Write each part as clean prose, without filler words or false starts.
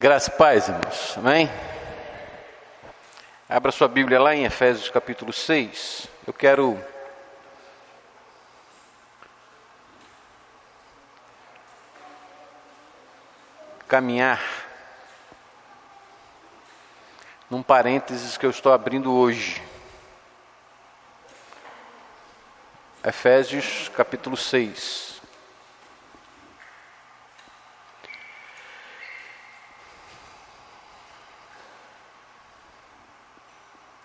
Graça e paz, irmãos. Amém? Abra sua Bíblia lá em Efésios capítulo 6. Eu quero caminhar num parênteses que eu estou abrindo hoje. Efésios capítulo 6.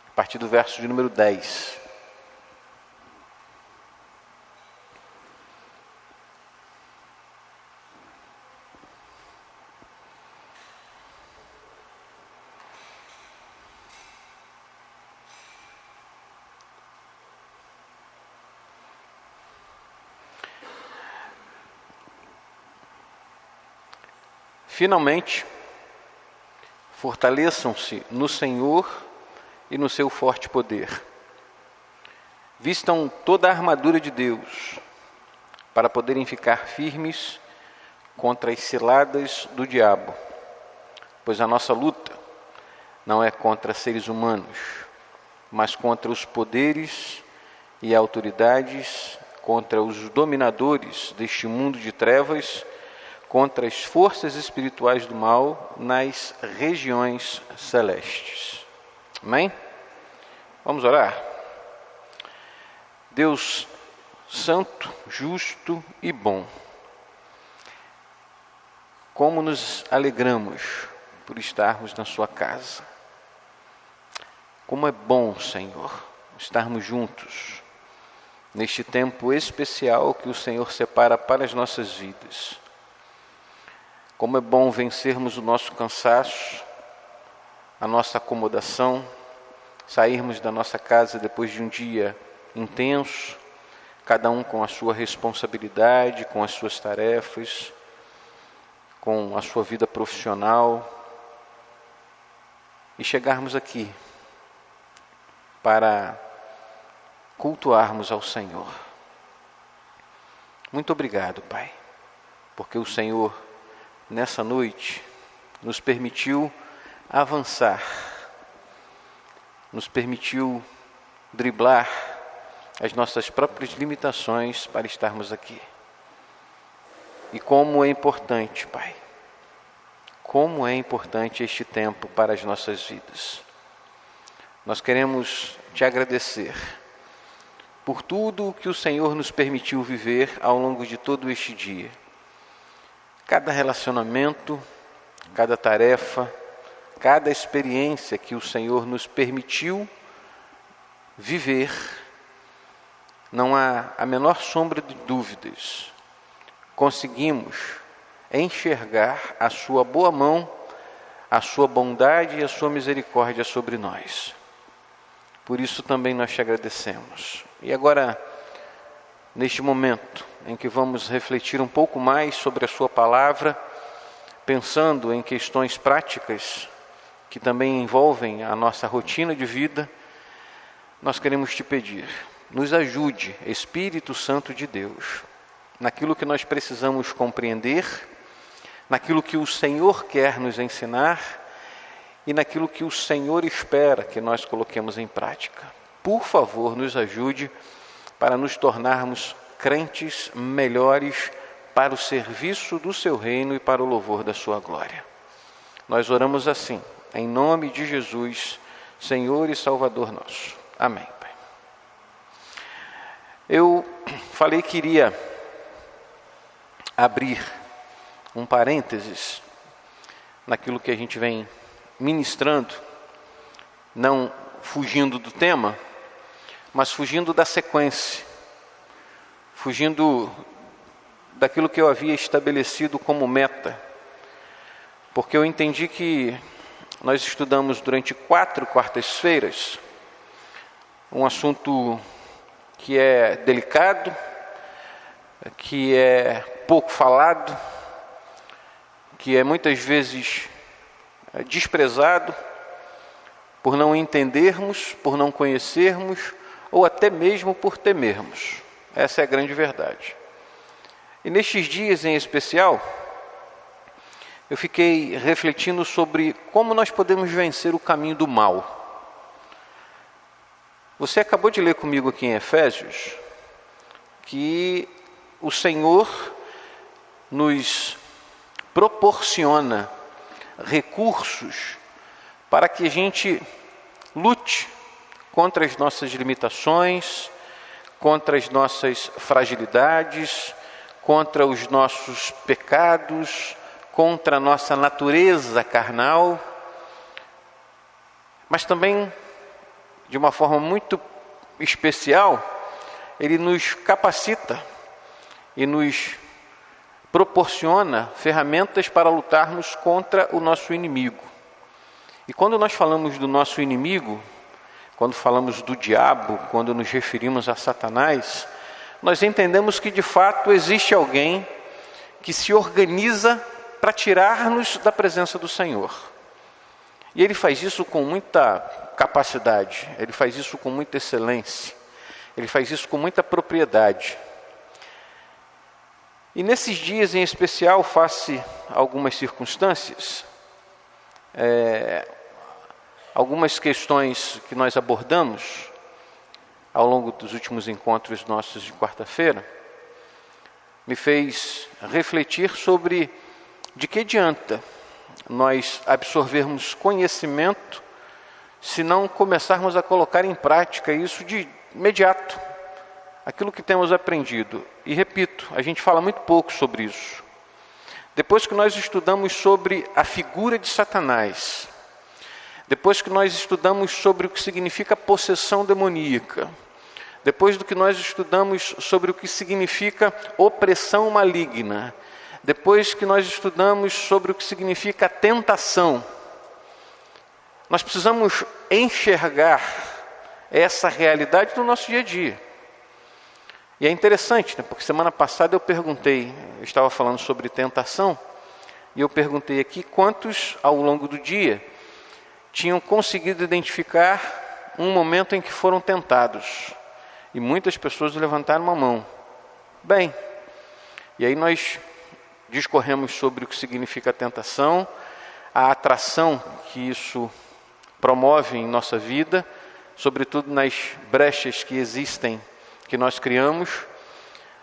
A partir do verso de número 10. Finalmente, fortaleçam-se no Senhor e no seu forte poder. Vistam toda a armadura de Deus, para poderem ficar firmes contra as ciladas do diabo. Pois a nossa luta não é contra seres humanos, mas contra os poderes e autoridades, contra os dominadores deste mundo de trevas, contra as forças espirituais do mal nas regiões celestes. Amém? Vamos orar? Deus santo, justo e bom, como nos alegramos por estarmos na sua casa. Como é bom, Senhor, estarmos juntos neste tempo especial que o Senhor separa para as nossas vidas. Como é bom vencermos o nosso cansaço, a nossa acomodação, sairmos da nossa casa depois de um dia intenso, cada um com a sua responsabilidade, com as suas tarefas, com a sua vida profissional, e chegarmos aqui para cultuarmos ao Senhor. Muito obrigado, Pai, porque o Senhor, nessa noite, nos permitiu avançar, nos permitiu driblar as nossas próprias limitações para estarmos aqui. E como é importante, Pai, como é importante este tempo para as nossas vidas. Nós queremos te agradecer por tudo o que o Senhor nos permitiu viver ao longo de todo este dia. Cada relacionamento, cada tarefa, cada experiência que o Senhor nos permitiu viver, não há a menor sombra de dúvidas. Conseguimos enxergar a sua boa mão, a sua bondade e a sua misericórdia sobre nós. Por isso também nós te agradecemos. E agora, neste momento em que vamos refletir um pouco mais sobre a sua palavra, pensando em questões práticas que também envolvem a nossa rotina de vida, nós queremos te pedir, nos ajude, Espírito Santo de Deus, naquilo que nós precisamos compreender, naquilo que o Senhor quer nos ensinar e naquilo que o Senhor espera que nós coloquemos em prática. Por favor, nos ajude para nos tornarmos crentes melhores para o serviço do seu reino e para o louvor da sua glória. Nós oramos assim, em nome de Jesus, Senhor e Salvador nosso. Amém, Pai. Eu falei que iria abrir um parênteses naquilo que a gente vem ministrando, não fugindo do tema, mas fugindo da sequência, fugindo daquilo que eu havia estabelecido como meta, porque eu entendi que nós estudamos durante 4 quartas-feiras um assunto que é delicado, que é pouco falado, que é muitas vezes desprezado, por não entendermos, por não conhecermos, ou até mesmo por temermos. Essa é a grande verdade. E nestes dias em especial, eu fiquei refletindo sobre como nós podemos vencer o caminho do mal. Você acabou de ler comigo aqui em Efésios que o Senhor nos proporciona recursos para que a gente lute contra as nossas limitações, contra as nossas fragilidades, contra os nossos pecados, contra a nossa natureza carnal, mas também, de uma forma muito especial, Ele nos capacita e nos proporciona ferramentas para lutarmos contra o nosso inimigo. E quando nós falamos do nosso inimigo, quando falamos do diabo, quando nos referimos a Satanás, nós entendemos que de fato existe alguém que se organiza para tirar-nos da presença do Senhor. E ele faz isso com muita capacidade, ele faz isso com muita excelência, ele faz isso com muita propriedade. E nesses dias em especial, face a algumas circunstâncias, algumas questões que nós abordamos ao longo dos últimos encontros nossos de quarta-feira, me fez refletir sobre de que adianta nós absorvermos conhecimento se não começarmos a colocar em prática isso de imediato, aquilo que temos aprendido. E repito, a gente fala muito pouco sobre isso. Depois que nós estudamos sobre a figura de Satanás, depois que nós estudamos sobre o que significa possessão demoníaca, depois do que nós estudamos sobre o que significa opressão maligna, depois que nós estudamos sobre o que significa tentação, nós precisamos enxergar essa realidade no nosso dia a dia. E é interessante, né? Porque semana passada eu estava falando sobre tentação, e eu perguntei aqui quantos ao longo do dia tinham conseguido identificar um momento em que foram tentados. E muitas pessoas levantaram a mão. Bem, e aí nós discorremos sobre o que significa a tentação, a atração que isso promove em nossa vida, sobretudo nas brechas que existem, que nós criamos,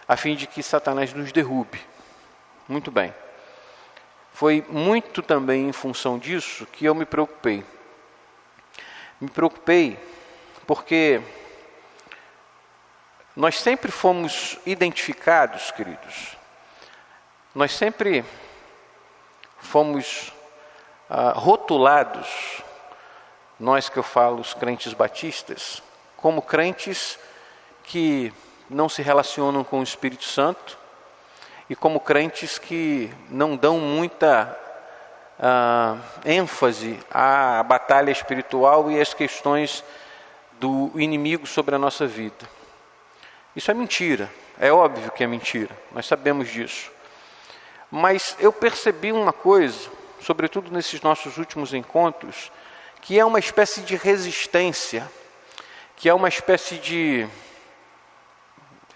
a fim de que Satanás nos derrube. Muito bem. Foi muito também em função disso que eu me preocupei. Me preocupei porque nós sempre fomos identificados, queridos, nós sempre fomos rotulados, nós que eu falo, os crentes batistas, como crentes que não se relacionam com o Espírito Santo e como crentes que não dão muita ênfase à batalha espiritual e às questões do inimigo sobre a nossa vida. Isso é mentira, é óbvio que é mentira, nós sabemos disso. Mas eu percebi uma coisa, sobretudo nesses nossos últimos encontros, que é uma espécie de resistência, que é uma espécie de...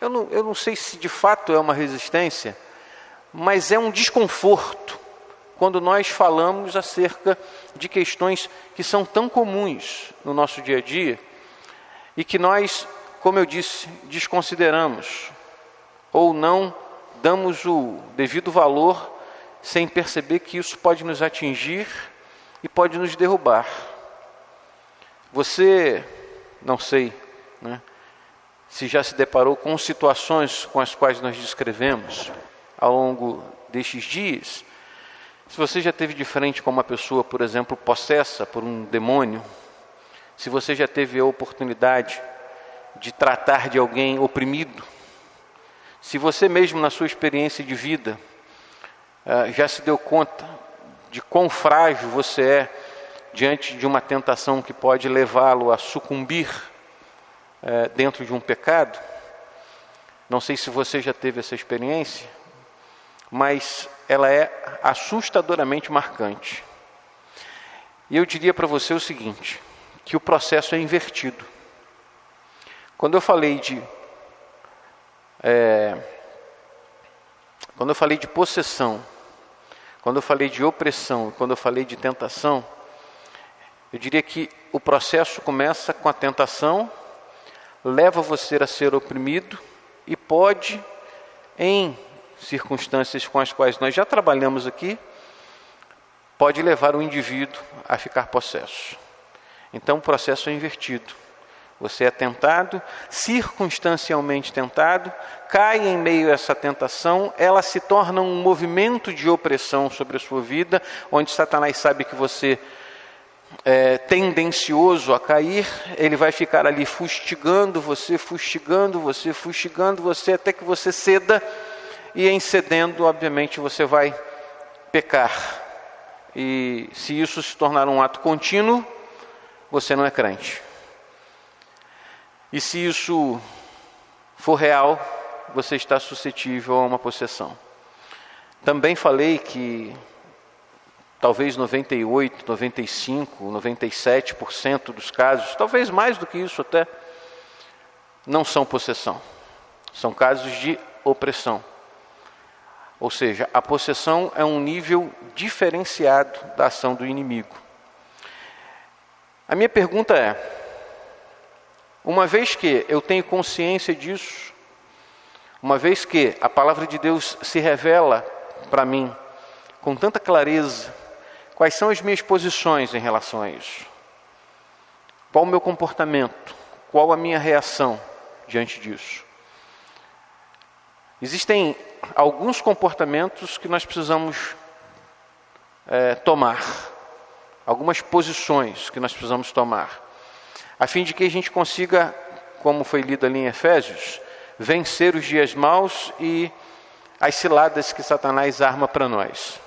Eu não sei se de fato é uma resistência, mas é um desconforto quando nós falamos acerca de questões que são tão comuns no nosso dia a dia e que nós, como eu disse, desconsideramos ou não damos o devido valor sem perceber que isso pode nos atingir e pode nos derrubar. Você, não sei, né, se já se deparou com situações com as quais nós descrevemos ao longo destes dias. Se você já esteve de frente com uma pessoa, por exemplo, possessa por um demônio, se você já teve a oportunidade de tratar de alguém oprimido, se você mesmo na sua experiência de vida já se deu conta de quão frágil você é diante de uma tentação que pode levá-lo a sucumbir dentro de um pecado, não sei se você já teve essa experiência, mas ela é assustadoramente marcante. E eu diria para você o seguinte, que o processo é invertido. Quando eu falei de possessão, quando eu falei de opressão, quando eu falei de tentação, eu diria que o processo começa com a tentação, leva você a ser oprimido e pode, em circunstâncias com as quais nós já trabalhamos aqui, pode levar o indivíduo a ficar possesso. Então o processo é invertido. Você é tentado, circunstancialmente tentado, cai em meio a essa tentação, ela se torna um movimento de opressão sobre a sua vida, onde Satanás sabe que você é tendencioso a cair, ele vai ficar ali fustigando você, até que você ceda, e em cedendo, obviamente, você vai pecar. E se isso se tornar um ato contínuo, você não é crente. E se isso for real, você está suscetível a uma possessão. Também falei que talvez 98, 95, 97% dos casos, talvez mais do que isso até, não são possessão. São casos de opressão. Ou seja, a possessão é um nível diferenciado da ação do inimigo. A minha pergunta é, uma vez que eu tenho consciência disso, uma vez que a palavra de Deus se revela para mim com tanta clareza, quais são as minhas posições em relação a isso? Qual o meu comportamento? Qual a minha reação diante disso? Existem alguns comportamentos que nós precisamos tomar, algumas posições que nós precisamos tomar, a fim de que a gente consiga, como foi lido ali em Efésios, vencer os dias maus e as ciladas que Satanás arma para nós.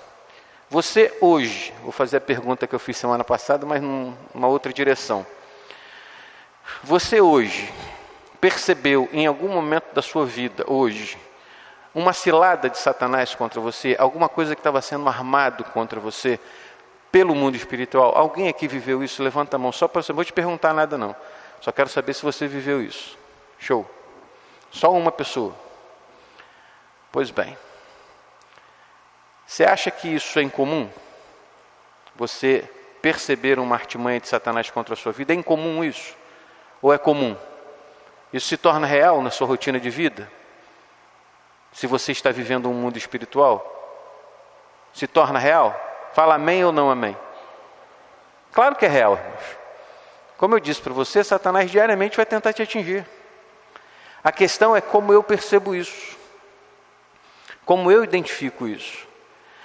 Você hoje, vou fazer a pergunta que eu fiz semana passada, mas numa outra direção. Você hoje percebeu em algum momento da sua vida, hoje, uma cilada de Satanás contra você, alguma coisa que estava sendo armado contra você pelo mundo espiritual? Alguém aqui viveu isso? Levanta a mão só para você. Não vou te perguntar nada não. Só quero saber se você viveu isso. Show. Só uma pessoa. Pois bem. Você acha que isso é incomum? Você perceber uma artimanha de Satanás contra a sua vida? É incomum isso? Ou é comum? Isso se torna real na sua rotina de vida? Se você está vivendo um mundo espiritual? Se torna real? Fala amém ou não amém? Claro que é real, irmãos. Como eu disse para você, Satanás diariamente vai tentar te atingir. A questão é como eu percebo isso. Como eu identifico isso.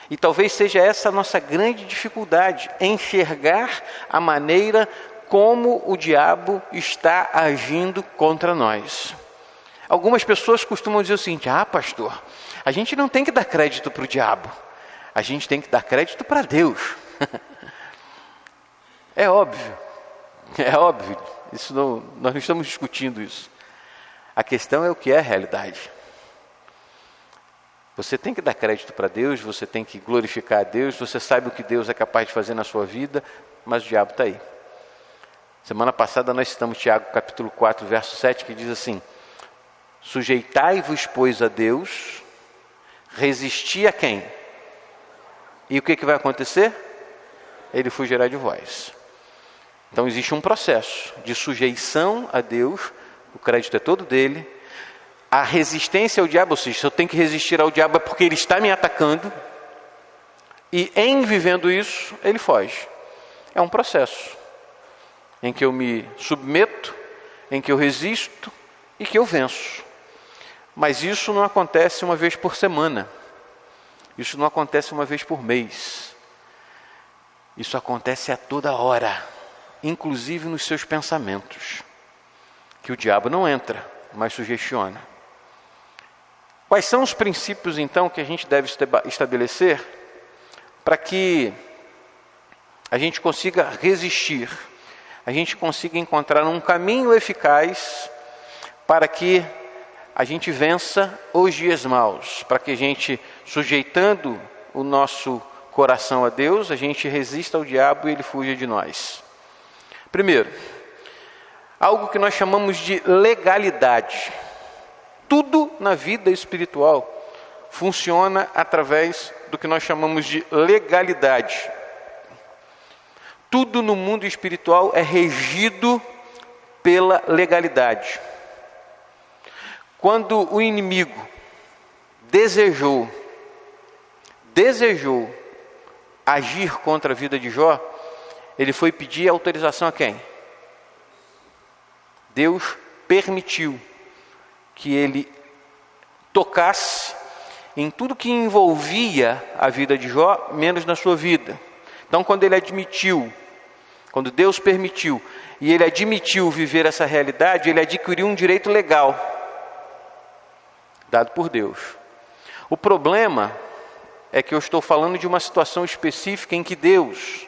E talvez seja essa a nossa grande dificuldade, enxergar a maneira como o diabo está agindo contra nós. Algumas pessoas costumam dizer o seguinte: pastor, a gente não tem que dar crédito para o diabo, a gente tem que dar crédito para Deus. É óbvio, isso nós não estamos discutindo isso. A questão é o que é a realidade. Você tem que dar crédito para Deus, você tem que glorificar a Deus, você sabe o que Deus é capaz de fazer na sua vida, mas o diabo está aí. Semana passada nós citamos Tiago capítulo 4, verso 7, que diz assim: sujeitai-vos, pois, a Deus, resisti a quem? E o que vai acontecer? Ele fugirá de vós. Então existe um processo de sujeição a Deus, o crédito é todo dele. A resistência ao diabo, ou seja, se eu tenho que resistir ao diabo é porque ele está me atacando. E em vivendo isso, ele foge. É um processo em que eu me submeto, em que eu resisto e que eu venço. Mas isso não acontece uma vez por semana. Isso não acontece uma vez por mês. Isso acontece a toda hora, inclusive nos seus pensamentos, que o diabo não entra, mas sugestiona. Quais são os princípios, então, que a gente deve estabelecer para que a gente consiga resistir, a gente consiga encontrar um caminho eficaz para que a gente vença os dias maus, para que a gente, sujeitando o nosso coração a Deus, a gente resista ao diabo e ele fuja de nós? Primeiro, algo que nós chamamos de legalidade. Tudo na vida espiritual funciona através do que nós chamamos de legalidade. Tudo no mundo espiritual é regido pela legalidade. Quando o inimigo desejou agir contra a vida de Jó, ele foi pedir autorização a quem? Deus permitiu que ele tocasse em tudo que envolvia a vida de Jó, menos na sua vida. Então, quando Deus permitiu, e ele admitiu viver essa realidade, ele adquiriu um direito legal, dado por Deus. O problema é que eu estou falando de uma situação específica em que Deus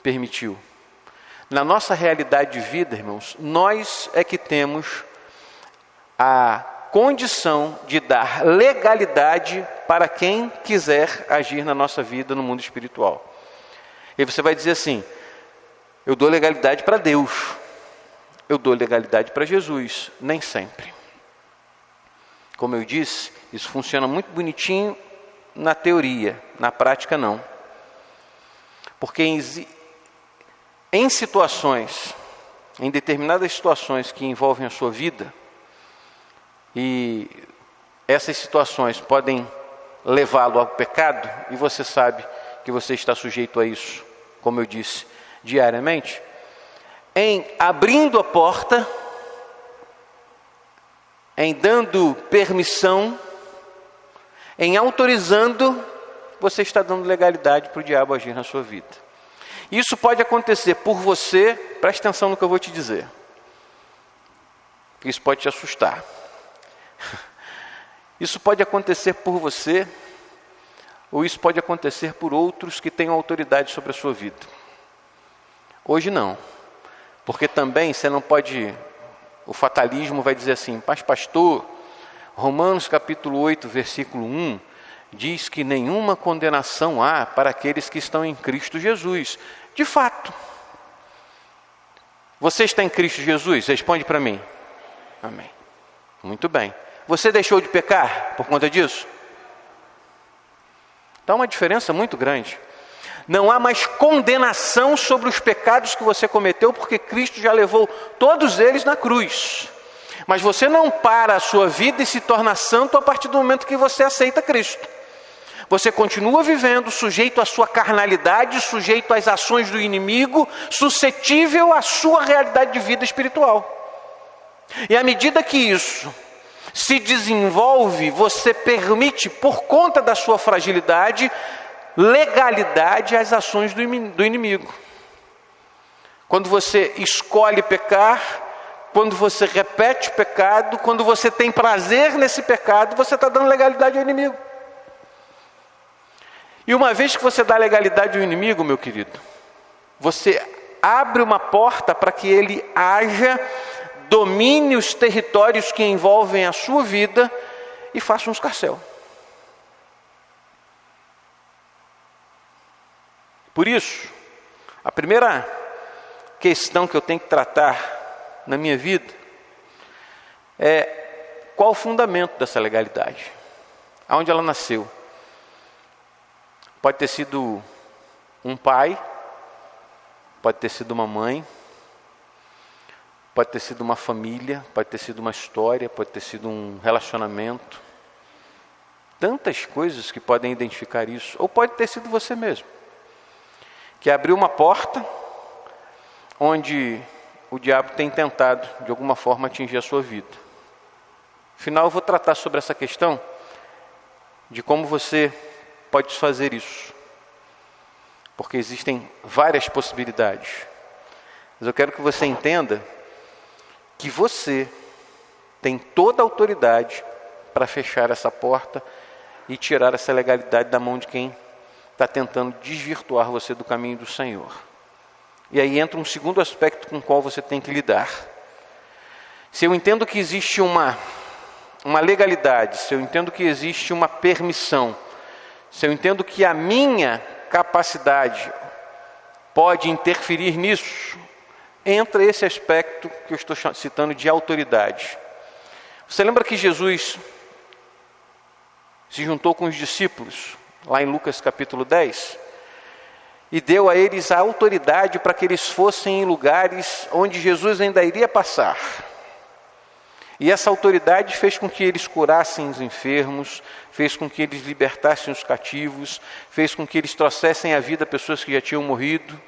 permitiu. Na nossa realidade de vida, irmãos, nós é que temos a condição de dar legalidade para quem quiser agir na nossa vida no mundo espiritual. E você vai dizer assim: eu dou legalidade para Deus, eu dou legalidade para Jesus. Nem sempre. Como eu disse, isso funciona muito bonitinho na teoria, na prática não. Porque em situações, em determinadas situações que envolvem a sua vida, e essas situações podem levá-lo ao pecado, e você sabe que você está sujeito a isso, como eu disse, diariamente, em abrindo a porta, em dando permissão, em autorizando, você está dando legalidade para o diabo agir na sua vida. Isso pode acontecer por você, preste atenção no que eu vou te dizer. Isso pode te assustar. Isso pode acontecer por você, ou isso pode acontecer por outros que tenham autoridade sobre a sua vida. Hoje não, porque também você não pode, o fatalismo vai dizer assim: mas pastor, Romanos capítulo 8, versículo 1, diz que nenhuma condenação há para aqueles que estão em Cristo Jesus. De fato. Você está em Cristo Jesus? Responde para mim. Amém. Muito bem. Você deixou de pecar por conta disso? Então, uma diferença muito grande. Não há mais condenação sobre os pecados que você cometeu, porque Cristo já levou todos eles na cruz. Mas você não para a sua vida e se torna santo a partir do momento que você aceita Cristo. Você continua vivendo sujeito à sua carnalidade, sujeito às ações do inimigo, suscetível à sua realidade de vida espiritual. E à medida que isso se desenvolve, você permite, por conta da sua fragilidade, legalidade às ações do inimigo. Quando você escolhe pecar, quando você repete pecado, quando você tem prazer nesse pecado, você está dando legalidade ao inimigo. E uma vez que você dá legalidade ao inimigo, meu querido, você abre uma porta para que ele haja, domine os territórios que envolvem a sua vida e faça um escarcéu. Por isso, a primeira questão que eu tenho que tratar na minha vida é qual o fundamento dessa legalidade, aonde ela nasceu. Pode ter sido um pai, pode ter sido uma mãe, pode ter sido uma família, pode ter sido uma história, pode ter sido um relacionamento. Tantas coisas que podem identificar isso. Ou pode ter sido você mesmo, que abriu uma porta onde o diabo tem tentado, de alguma forma, atingir a sua vida. Afinal, eu vou tratar sobre essa questão de como você pode fazer isso, porque existem várias possibilidades. Mas eu quero que você entenda que você tem toda a autoridade para fechar essa porta e tirar essa legalidade da mão de quem está tentando desvirtuar você do caminho do Senhor. E aí entra um segundo aspecto com o qual você tem que lidar. Se eu entendo que existe uma legalidade, se eu entendo que existe uma permissão, se eu entendo que a minha capacidade pode interferir nisso, entra esse aspecto que eu estou citando de autoridade. Você lembra que Jesus se juntou com os discípulos, lá em Lucas capítulo 10, e deu a eles a autoridade para que eles fossem em lugares onde Jesus ainda iria passar. E essa autoridade fez com que eles curassem os enfermos, fez com que eles libertassem os cativos, fez com que eles trouxessem à vida pessoas que já tinham morrido,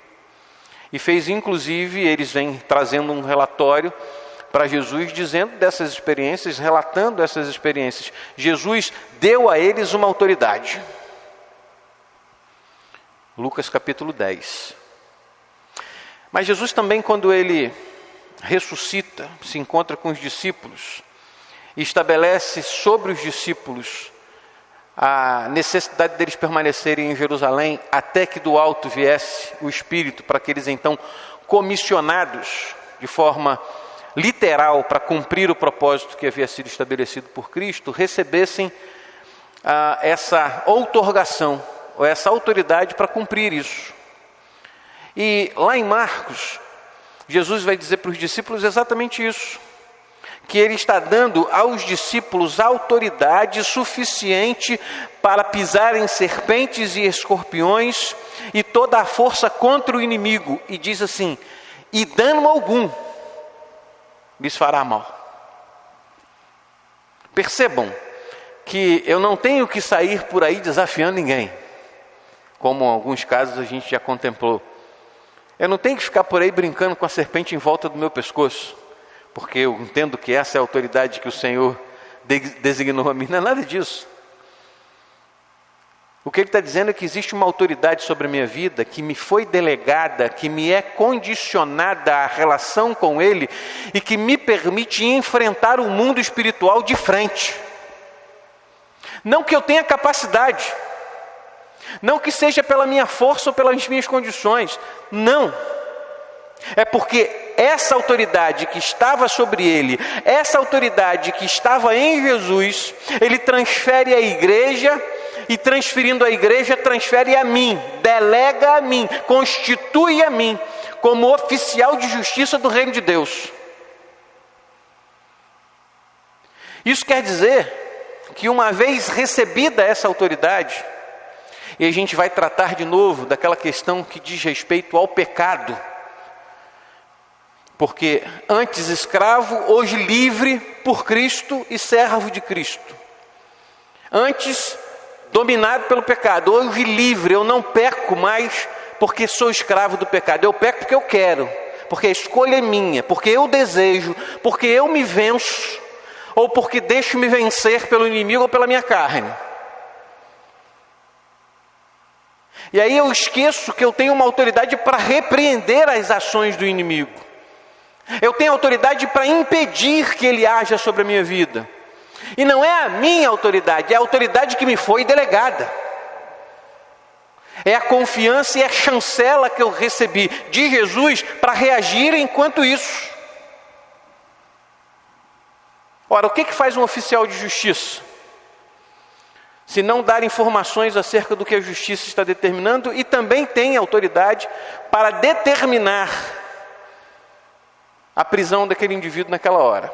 e fez inclusive, eles vêm trazendo um relatório para Jesus, dizendo dessas experiências, relatando essas experiências. Jesus deu a eles uma autoridade. Lucas capítulo 10. Mas Jesus também, quando ele ressuscita, se encontra com os discípulos e estabelece sobre os discípulos a necessidade deles permanecerem em Jerusalém até que do alto viesse o Espírito, para que eles então, comissionados de forma literal para cumprir o propósito que havia sido estabelecido por Cristo, recebessem essa outorgação, ou essa autoridade para cumprir isso. E lá em Marcos, Jesus vai dizer para os discípulos exatamente isso, que ele está dando aos discípulos autoridade suficiente para pisar em serpentes e escorpiões e toda a força contra o inimigo, e diz assim, e dano algum lhes fará mal. Percebam que eu não tenho que sair por aí desafiando ninguém, como em alguns casos a gente já contemplou. Eu não tenho que ficar por aí brincando com a serpente em volta do meu pescoço, porque eu entendo que essa é a autoridade que o Senhor designou a mim. Não é nada disso. O que ele está dizendo é que existe uma autoridade sobre a minha vida, que me foi delegada, que me é condicionada à relação com Ele, e que me permite enfrentar o mundo espiritual de frente. Não que eu tenha capacidade, não que seja pela minha força ou pelas minhas condições, não. É porque essa autoridade que estava sobre ele, essa autoridade que estava em Jesus, ele transfere à igreja, e transferindo à igreja, transfere a mim, delega a mim, constitui a mim, como oficial de justiça do reino de Deus. Isso quer dizer que uma vez recebida essa autoridade, e a gente vai tratar de novo daquela questão que diz respeito ao pecado, porque antes escravo, hoje livre por Cristo e servo de Cristo. Antes dominado pelo pecado, hoje livre, eu não peco mais porque sou escravo do pecado. Eu peco porque eu quero, porque a escolha é minha, porque eu desejo, porque eu me venço, ou porque deixo-me vencer pelo inimigo ou pela minha carne. E aí eu esqueço que eu tenho uma autoridade para repreender as ações do inimigo. Eu tenho autoridade para impedir que ele haja sobre a minha vida. E não é a minha autoridade, é a autoridade que me foi delegada. É a confiança e a chancela que eu recebi de Jesus para reagir enquanto isso. Ora, o que faz um oficial de justiça? Se não dar informações acerca do que a justiça está determinando, e também tem autoridade para determinar a prisão daquele indivíduo naquela hora.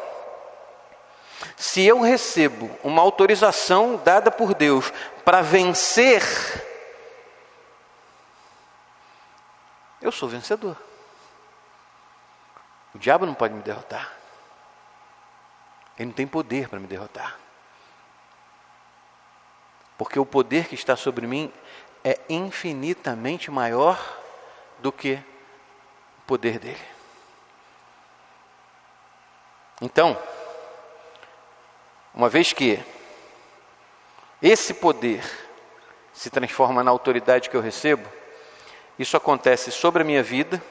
Se eu recebo uma autorização dada por Deus para vencer, eu sou vencedor. O diabo não pode me derrotar. Ele não tem poder para me derrotar. Porque o poder que está sobre mim é infinitamente maior do que o poder dele. Então, uma vez que esse poder se transforma na autoridade que eu recebo, isso acontece sobre a minha vida,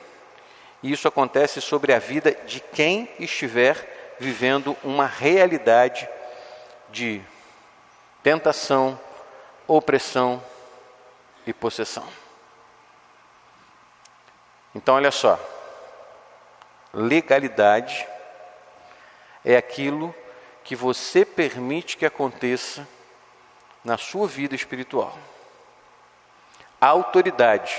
e isso acontece sobre a vida de quem estiver vivendo uma realidade de tentação, opressão e possessão. Então, olha só, legalidade é aquilo que você permite que aconteça na sua vida espiritual. A autoridade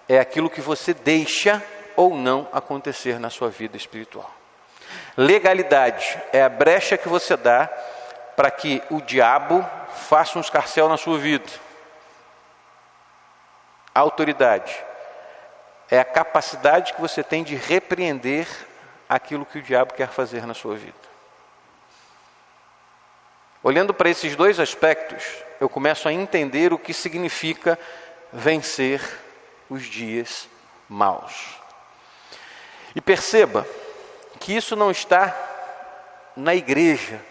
é aquilo que você deixa ou não acontecer na sua vida espiritual. Legalidade é a brecha que você dá para que o diabo faça um escarcéu na sua vida. A autoridade é a capacidade que você tem de repreender aquilo que o diabo quer fazer na sua vida. Olhando para esses dois aspectos, eu começo a entender o que significa vencer os dias maus. E perceba que isso não está na igreja.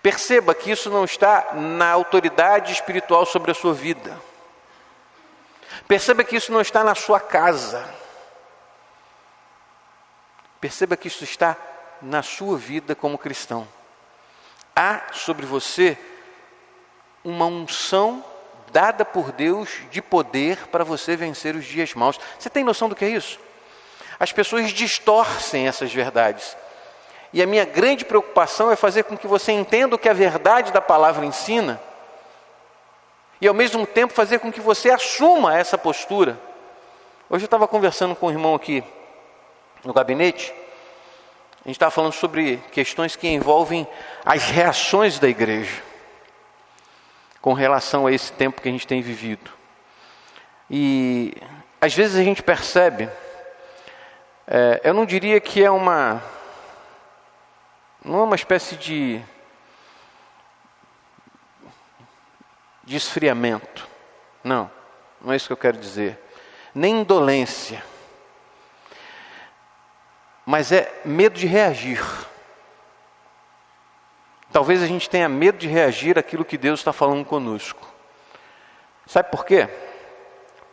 Perceba que isso não está na autoridade espiritual sobre a sua vida. Perceba que isso não está na sua casa. Perceba que isso está na sua vida como cristão. Há sobre você uma unção dada por Deus de poder para você vencer os dias maus. Você tem noção do que é isso? As pessoas distorcem essas verdades. E a minha grande preocupação é fazer com que você entenda o que a verdade da palavra ensina e ao mesmo tempo fazer com que você assuma essa postura. Hoje eu estava conversando com um irmão aqui no gabinete. A gente estava falando sobre questões que envolvem as reações da igreja com relação a esse tempo que a gente tem vivido. E às vezes a gente percebe, eu não diria que não é uma espécie de esfriamento. Não é isso que eu quero dizer. Nem indolência. Mas é medo de reagir. Talvez a gente tenha medo de reagir àquilo que Deus está falando conosco. Sabe por quê?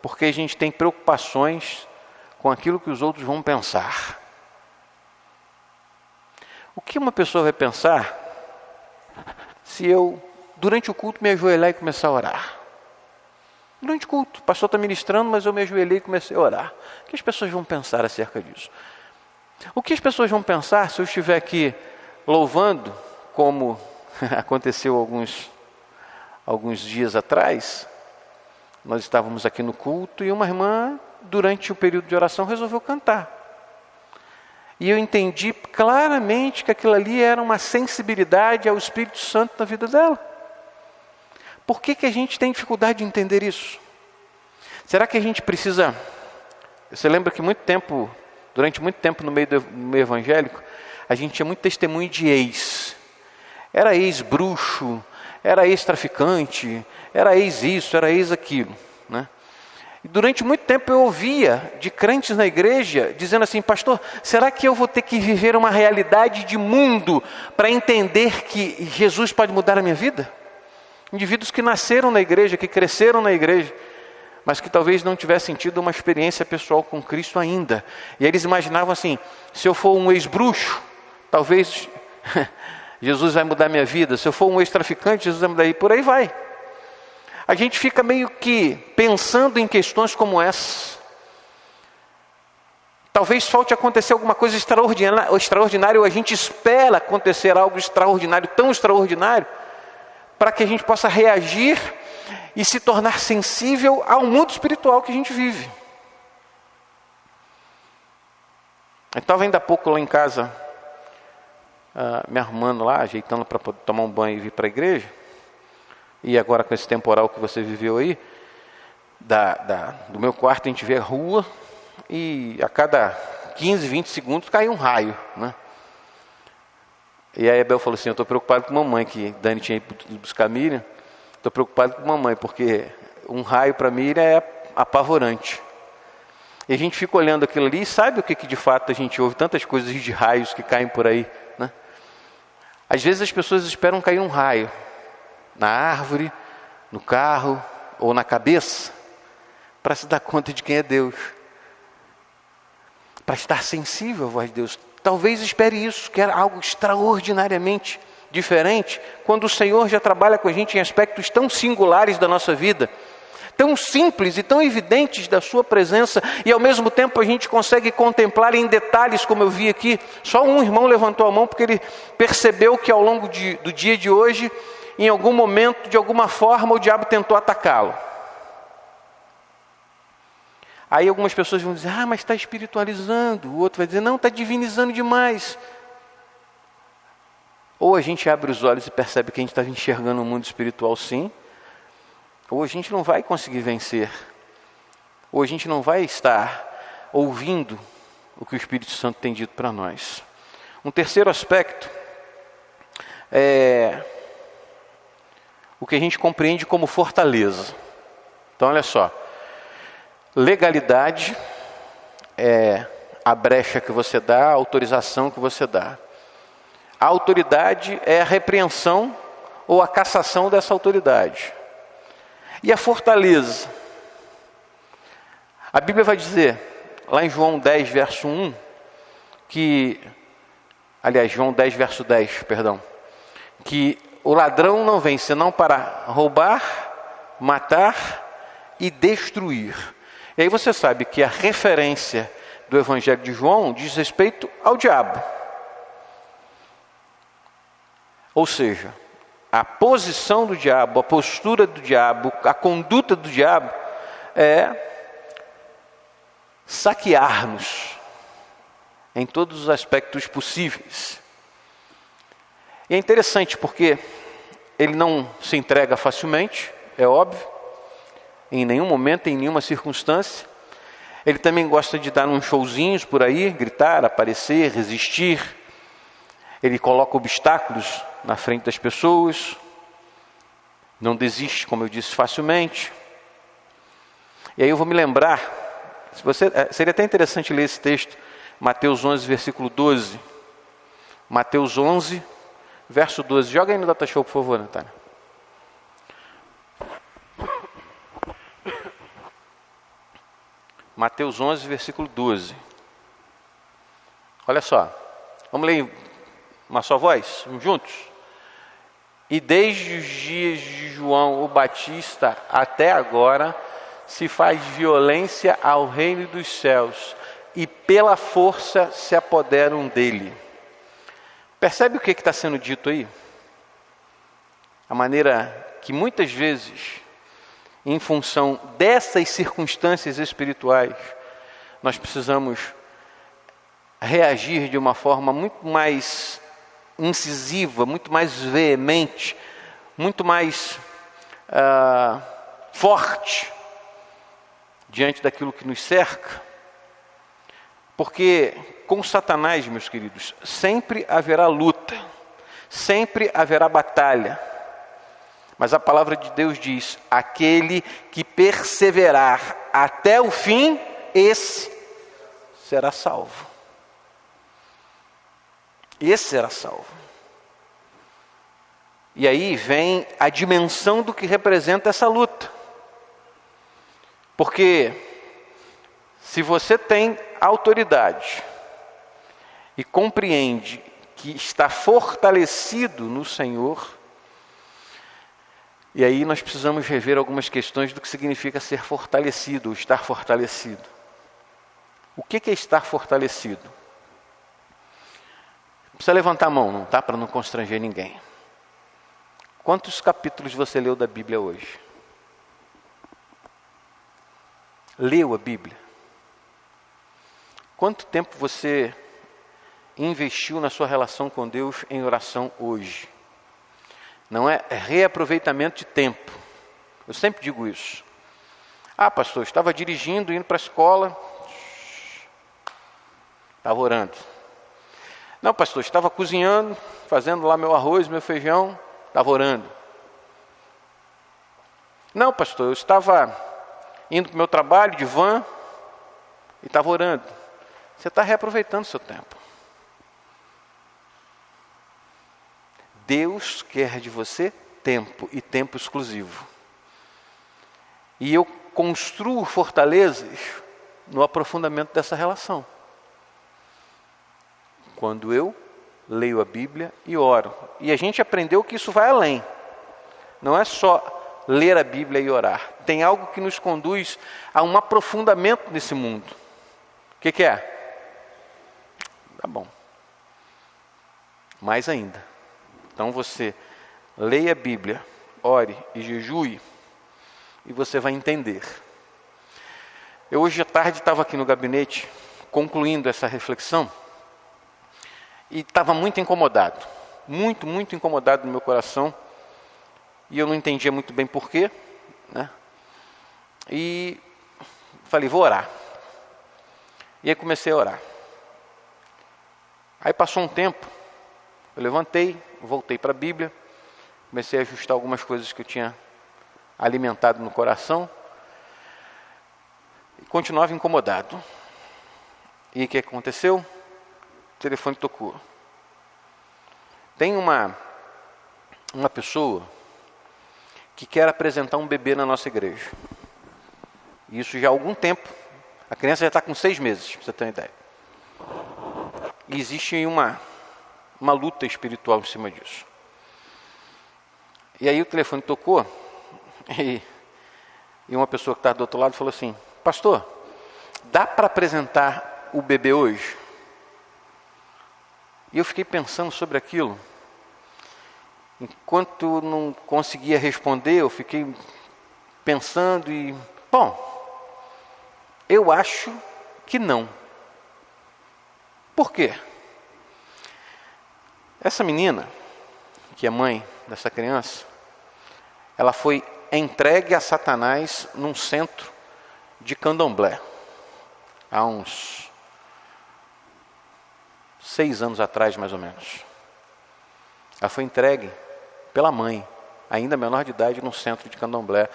Porque a gente tem preocupações com aquilo que os outros vão pensar. O que uma pessoa vai pensar se eu, durante o culto, me ajoelhar e começar a orar? Durante o culto, o pastor está ministrando, mas eu me ajoelhei e comecei a orar. O que as pessoas vão pensar acerca disso? O que as pessoas vão pensar se eu estiver aqui louvando, como aconteceu alguns dias atrás? Nós estávamos aqui no culto e uma irmã, durante o período de oração, resolveu cantar. E eu entendi claramente que aquilo ali era uma sensibilidade ao Espírito Santo na vida dela. Por que a gente tem dificuldade de entender isso? Será que a gente precisa... Você lembra que durante muito tempo no meio evangélico, a gente tinha muito testemunho de ex. Era ex-bruxo, era ex-traficante, era ex-isso, era ex-aquilo, né? E durante muito tempo eu ouvia de crentes na igreja dizendo assim: pastor, será que eu vou ter que viver uma realidade de mundo para entender que Jesus pode mudar a minha vida? Indivíduos que nasceram na igreja, que cresceram na igreja, mas que talvez não tivessem tido uma experiência pessoal com Cristo ainda. E eles imaginavam assim: se eu for um ex-bruxo, talvez Jesus vai mudar minha vida. Se eu for um ex-traficante, Jesus vai mudar, e por aí vai. A gente fica meio que pensando em questões como essa. Talvez falte acontecer alguma coisa extraordinária, ou a gente espera acontecer algo extraordinário, tão extraordinário, para que a gente possa reagir e se tornar sensível ao mundo espiritual que a gente vive. Eu estava ainda há pouco lá em casa, me arrumando lá, ajeitando para tomar um banho e vir para a igreja. E agora com esse temporal que você viveu aí, do meu quarto a gente vê a rua, e a cada 15, 20 segundos cai um raio, né? E aí a Bel falou assim: eu estou preocupado com a mamãe, que Dani tinha ido buscar a Miriam. Estou preocupado com a mamãe, porque um raio para a Miriam é apavorante. E a gente fica olhando aquilo ali e sabe o que de fato a gente ouve, tantas coisas de raios que caem por aí, né? Às vezes as pessoas esperam cair um raio na árvore, no carro ou na cabeça, para se dar conta de quem é Deus, para estar sensível à voz de Deus. Talvez espere isso, que era algo extraordinariamente diferente, quando o Senhor já trabalha com a gente em aspectos tão singulares da nossa vida, tão simples e tão evidentes da sua presença, e ao mesmo tempo a gente consegue contemplar em detalhes, como eu vi aqui. Só um irmão levantou a mão porque ele percebeu que ao longo do dia de hoje, em algum momento, de alguma forma, o diabo tentou atacá-lo. Aí algumas pessoas vão dizer: mas está espiritualizando. O outro vai dizer: não, está divinizando demais. Ou a gente abre os olhos e percebe que a gente está enxergando o mundo espiritual sim, ou a gente não vai conseguir vencer, ou a gente não vai estar ouvindo o que o Espírito Santo tem dito para nós. Um terceiro aspecto é o que a gente compreende como fortaleza. Então olha só, legalidade é a brecha que você dá, a autorização que você dá. A autoridade é a repreensão ou a cassação dessa autoridade. E a fortaleza? A Bíblia vai dizer, lá em João 10, verso 1, João 10, verso 10, perdão, que o ladrão não vem senão para roubar, matar e destruir. E aí você sabe que a referência do Evangelho de João diz respeito ao diabo. Ou seja, a posição do diabo, a postura do diabo, a conduta do diabo é saquear-nos em todos os aspectos possíveis. E é interessante porque ele não se entrega facilmente, é óbvio, em nenhum momento, em nenhuma circunstância. Ele também gosta de dar uns showzinhos por aí, gritar, aparecer, resistir. Ele coloca obstáculos na frente das pessoas, não desiste, como eu disse, facilmente. E aí eu vou me lembrar, seria até interessante ler esse texto, Mateus 11, versículo 12. Mateus 11, verso 12. Joga aí no Data Show, por favor, Natália. Mateus 11, versículo 12. Olha só, vamos ler uma só voz, vamos juntos? E desde os dias de João o Batista até agora se faz violência ao reino dos céus e pela força se apoderam dele. Percebe o que está sendo dito aí? A maneira que muitas vezes, em função dessas circunstâncias espirituais, nós precisamos reagir de uma forma muito mais incisiva, muito mais veemente, muito mais forte diante daquilo que nos cerca. Porque com Satanás, meus queridos, sempre haverá luta, sempre haverá batalha. Mas a palavra de Deus diz, aquele que perseverar até o fim, esse será salvo. Esse será salvo. E aí vem a dimensão do que representa essa luta. Porque se você tem autoridade e compreende que está fortalecido no Senhor, e aí nós precisamos rever algumas questões do que significa ser fortalecido, ou estar fortalecido. O que é estar fortalecido? Não precisa levantar a mão, não, tá? Para não constranger ninguém. Quantos capítulos você leu da Bíblia hoje? Leu a Bíblia? Quanto tempo você investiu na sua relação com Deus em oração hoje? Não é reaproveitamento de tempo. Eu sempre digo isso. Ah, pastor, eu estava dirigindo, indo para a escola, estava orando. Não, pastor, estava cozinhando, fazendo lá meu arroz, meu feijão, estava orando. Não, pastor, eu estava indo para o meu trabalho de van e estava orando. Você está reaproveitando o seu tempo. Deus quer de você tempo e tempo exclusivo. E eu construo fortalezas no aprofundamento dessa relação. Quando eu leio a Bíblia e oro. E a gente aprendeu que isso vai além. Não é só ler a Bíblia e orar. Tem algo que nos conduz a um aprofundamento nesse mundo. O que é? Tá bom. Mais ainda. Então você leia a Bíblia, ore e jejue, e você vai entender. Eu hoje à tarde estava aqui no gabinete, concluindo essa reflexão, e estava muito incomodado. muito, muito incomodado no meu coração, e eu não entendia muito bem porquê, né? E falei, vou orar. E aí comecei a orar. Aí passou um tempo, eu levantei, voltei para a Bíblia, comecei a ajustar algumas coisas que eu tinha alimentado no coração, e continuava incomodado. E o que aconteceu? O telefone tocou. Tem uma pessoa que quer apresentar um bebê na nossa igreja. Isso já há algum tempo. A criança já está com 6 meses, para você ter uma ideia. E existe uma luta espiritual em cima disso. E aí o telefone tocou, e uma pessoa que está do outro lado falou assim, pastor, dá para apresentar o bebê hoje? E eu fiquei pensando sobre aquilo. Enquanto não conseguia responder, eu fiquei pensando e... Bom, eu acho que não. Por quê? Essa menina, que é mãe dessa criança, ela foi entregue a Satanás num centro de candomblé. Há uns 6 anos atrás, mais ou menos. Ela foi entregue pela mãe, ainda menor de idade, num centro de candomblé.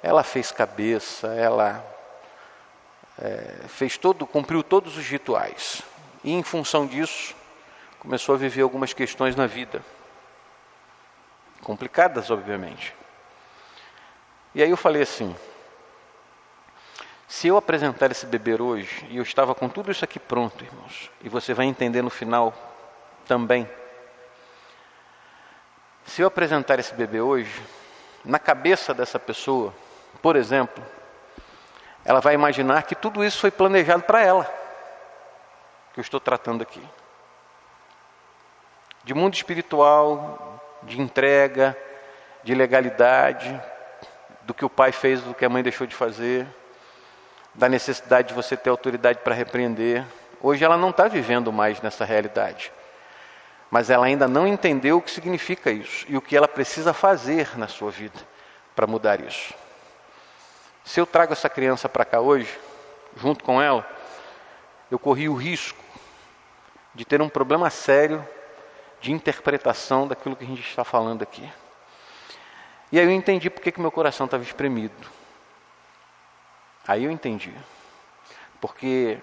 Ela fez cabeça, ela cumpriu todos os rituais. E em função disso, começou a viver algumas questões na vida. Complicadas, obviamente. E aí eu falei assim, se eu apresentar esse bebê hoje, e eu estava com tudo isso aqui pronto, irmãos, e você vai entender no final também, se eu apresentar esse bebê hoje, na cabeça dessa pessoa, por exemplo, ela vai imaginar que tudo isso foi planejado para ela, que eu estou tratando aqui. De mundo espiritual, de entrega, de legalidade, do que o pai fez, do que a mãe deixou de fazer, da necessidade de você ter autoridade para repreender. Hoje ela não está vivendo mais nessa realidade. Mas ela ainda não entendeu o que significa isso e o que ela precisa fazer na sua vida para mudar isso. Se eu trago essa criança para cá hoje, junto com ela, eu corri o risco de ter um problema sério de interpretação daquilo que a gente está falando aqui. E aí eu entendi porque que meu coração estava espremido. Aí eu entendi. Porque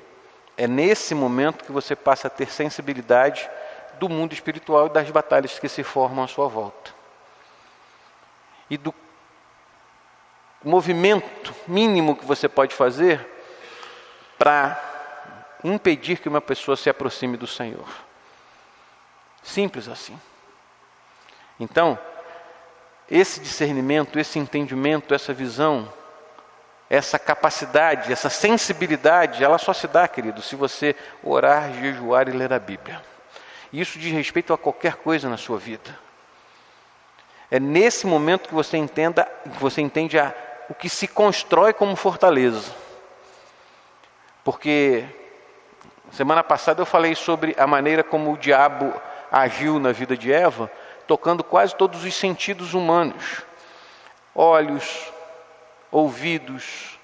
é nesse momento que você passa a ter sensibilidade do mundo espiritual e das batalhas que se formam à sua volta. E do movimento mínimo que você pode fazer para impedir que uma pessoa se aproxime do Senhor. Simples assim. Então, esse discernimento, esse entendimento, essa visão, essa capacidade, essa sensibilidade, ela só se dá, querido, se você orar, jejuar e ler a Bíblia. Isso diz respeito a qualquer coisa na sua vida. É nesse momento que você entende o que se constrói como fortaleza. Porque semana passada eu falei sobre a maneira como o diabo agiu na vida de Eva, tocando quase todos os sentidos humanos. Olhos, ouvidos,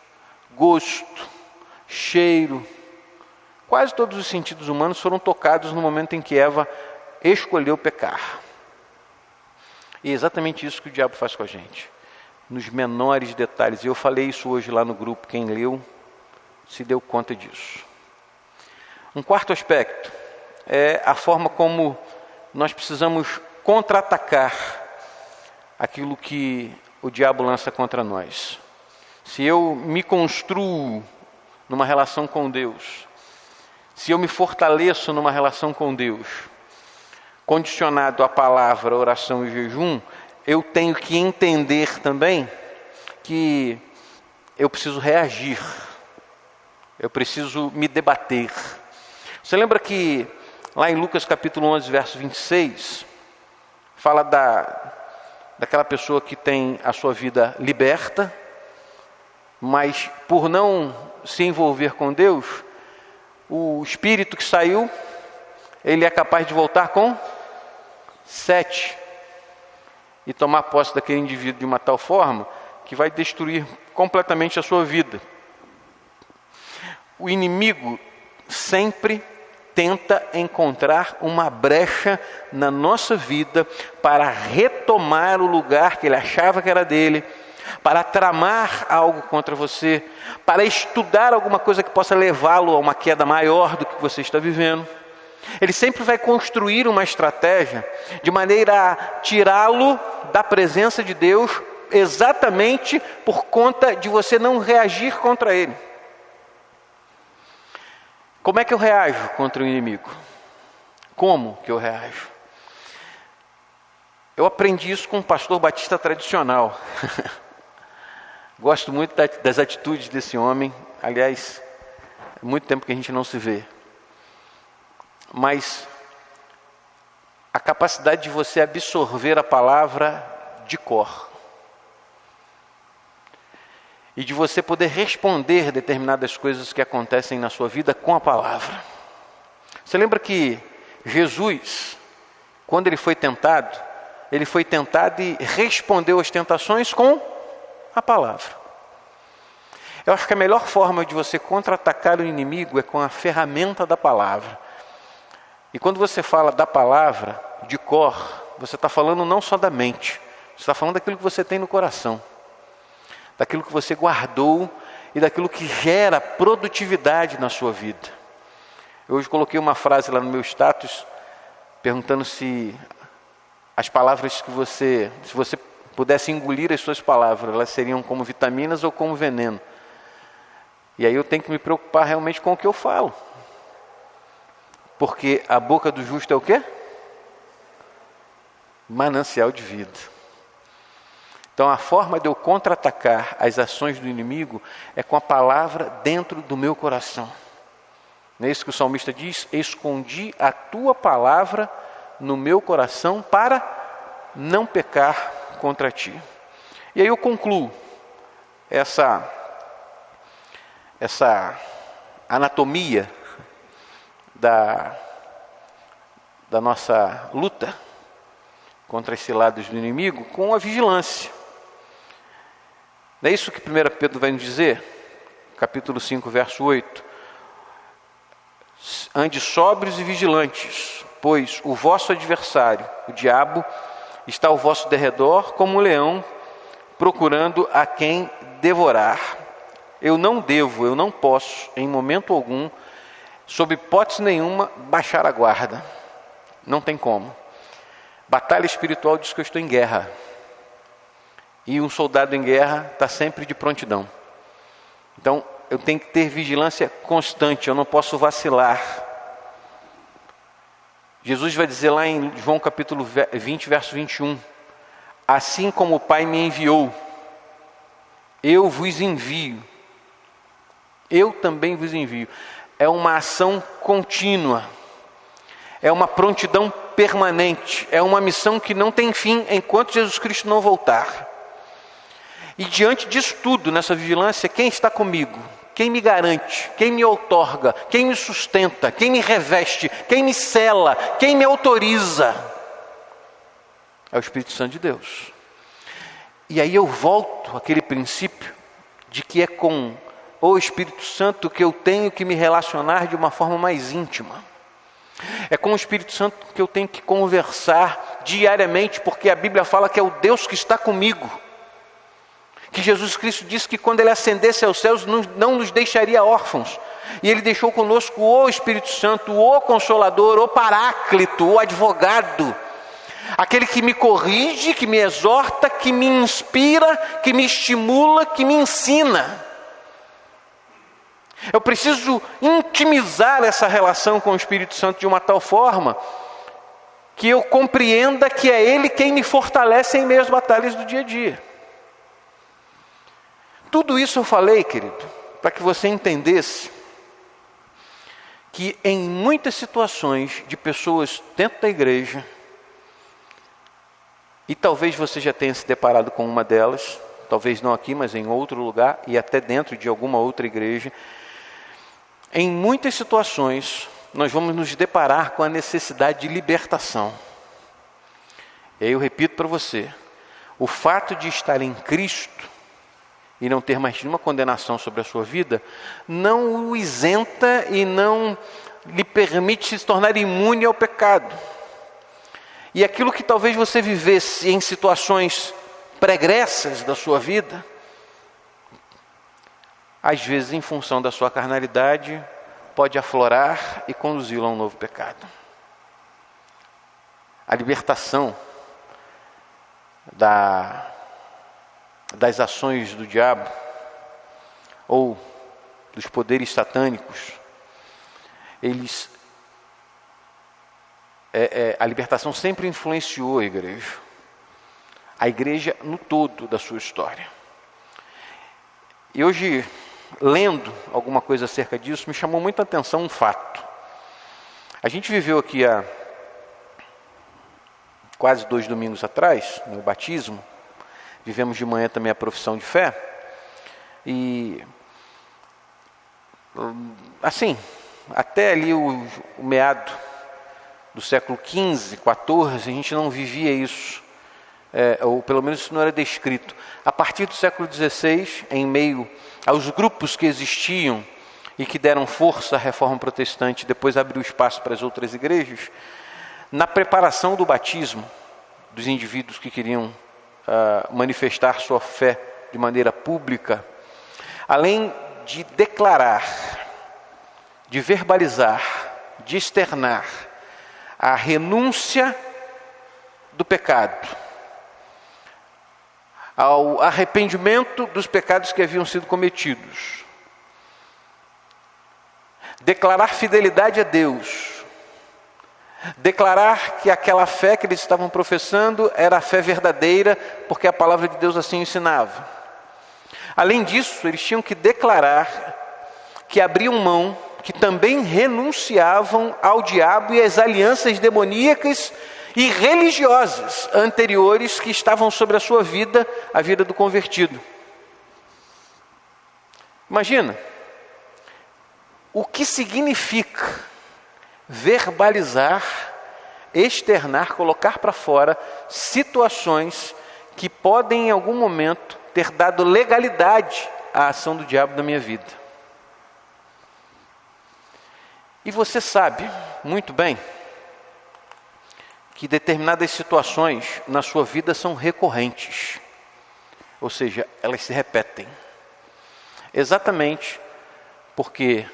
gosto, cheiro. Quase todos os sentidos humanos foram tocados no momento em que Eva escolheu pecar. E é exatamente isso que o diabo faz com a gente, nos menores detalhes. E eu falei isso hoje lá no grupo, quem leu se deu conta disso. Um quarto aspecto é a forma como nós precisamos contra-atacar aquilo que o diabo lança contra nós. Se eu me construo numa relação com Deus, se eu me fortaleço numa relação com Deus, condicionado à palavra, oração e jejum, eu tenho que entender também que eu preciso reagir, eu preciso me debater. Você lembra que lá em Lucas capítulo 11, verso 26, fala daquela pessoa que tem a sua vida liberta, mas por não se envolver com Deus, o espírito que saiu, ele é capaz de voltar com 7 e tomar posse daquele indivíduo de uma tal forma que vai destruir completamente a sua vida. O inimigo sempre tenta encontrar uma brecha na nossa vida para retomar o lugar que ele achava que era dele, para tramar algo contra você, para estudar alguma coisa que possa levá-lo a uma queda maior do que você está vivendo. Ele sempre vai construir uma estratégia de maneira a tirá-lo da presença de Deus, exatamente por conta de você não reagir contra ele. Como é que eu reajo contra o inimigo? Como que eu reajo? Eu aprendi isso com um pastor batista tradicional. Gosto muito das atitudes desse homem. Aliás, é muito tempo que a gente não se vê. Mas a capacidade de você absorver a palavra de cor. E de você poder responder determinadas coisas que acontecem na sua vida com a palavra. Você lembra que Jesus, quando ele foi tentado e respondeu às tentações com a palavra. Eu acho que a melhor forma de você contra-atacar o inimigo é com a ferramenta da palavra. E quando você fala da palavra de cor, você está falando não só da mente, você está falando daquilo que você tem no coração, daquilo que você guardou e daquilo que gera produtividade na sua vida. Eu hoje coloquei uma frase lá no meu status, perguntando se as palavras que se você pudesse engolir as suas palavras, elas seriam como vitaminas ou como veneno. E aí eu tenho que me preocupar realmente com o que eu falo. Porque a boca do justo é o quê? Manancial de vida. Então a forma de eu contra-atacar as ações do inimigo é com a palavra dentro do meu coração. Não é isso que o salmista diz? Escondi a tua palavra no meu coração para não pecar contra ti. E aí eu concluo essa anatomia da nossa luta contra as ciladas do inimigo com a vigilância. Não é isso que 1 Pedro vai nos dizer? Capítulo 5, verso 8. Ande sóbrios e vigilantes, pois o vosso adversário, o diabo, está ao vosso derredor como um leão, procurando a quem devorar. Eu não posso, em momento algum, sob hipótese nenhuma, baixar a guarda. Não tem como. Batalha espiritual diz que eu estou em guerra. E um soldado em guerra está sempre de prontidão. Então, eu tenho que ter vigilância constante, eu não posso vacilar. Jesus vai dizer lá em João capítulo 20, verso 21, assim como o Pai me enviou, eu vos envio. Eu também vos envio. É uma ação contínua, é uma prontidão permanente, é uma missão que não tem fim enquanto Jesus Cristo não voltar. E diante disso tudo, nessa vigilância, quem está comigo? Quem me garante? Quem me outorga? Quem me sustenta? Quem me reveste? Quem me sela? Quem me autoriza? É o Espírito Santo de Deus. E aí eu volto àquele princípio de que é com o Espírito Santo que eu tenho que me relacionar de uma forma mais íntima. É com o Espírito Santo que eu tenho que conversar diariamente, porque a Bíblia fala que é o Deus que está comigo. Que Jesus Cristo disse que quando Ele ascendesse aos céus não nos deixaria órfãos. E Ele deixou conosco o Espírito Santo, o Consolador, o Paráclito, o Advogado. Aquele que me corrige, que me exorta, que me inspira, que me estimula, que me ensina. Eu preciso intimizar essa relação com o Espírito Santo de uma tal forma que eu compreenda que é Ele quem me fortalece em meio às batalhas do dia a dia. Tudo isso eu falei, querido, para que você entendesse que em muitas situações de pessoas dentro da igreja, e talvez você já tenha se deparado com uma delas, talvez não aqui, mas em outro lugar, e até dentro de alguma outra igreja, em muitas situações nós vamos nos deparar com a necessidade de libertação. E aí eu repito para você, o fato de estar em Cristo e não ter mais nenhuma condenação sobre a sua vida, não o isenta e não lhe permite se tornar imune ao pecado. E aquilo que talvez você vivesse em situações pregressas da sua vida, às vezes em função da sua carnalidade, pode aflorar e conduzi-lo a um novo pecado. A libertação das ações do diabo ou dos poderes satânicos, a libertação sempre influenciou a igreja no todo da sua história. E hoje, lendo alguma coisa acerca disso, me chamou muita atenção um fato. A gente viveu aqui há quase 2 domingos atrás, no batismo, vivemos de manhã também a profissão de fé, e assim, até ali o meado do século XV, XIV, a gente não vivia isso, ou pelo menos isso não era descrito. A partir do século XVI, em meio aos grupos que existiam e que deram força à reforma protestante, depois abriu espaço para as outras igrejas, na preparação do batismo dos indivíduos que queriam manifestar sua fé de maneira pública, além de declarar, de verbalizar, de externar a renúncia do pecado, ao arrependimento dos pecados que haviam sido cometidos, declarar fidelidade a Deus, declarar que aquela fé que eles estavam professando era a fé verdadeira, porque a palavra de Deus assim ensinava. Além disso, eles tinham que declarar que abriam mão, que também renunciavam ao diabo e às alianças demoníacas e religiosas anteriores que estavam sobre a sua vida, a vida do convertido. Imagina o que significa verbalizar, externar, colocar para fora situações que podem em algum momento ter dado legalidade à ação do diabo na minha vida. E você sabe muito bem que determinadas situações na sua vida são recorrentes, ou seja, elas se repetem, exatamente porque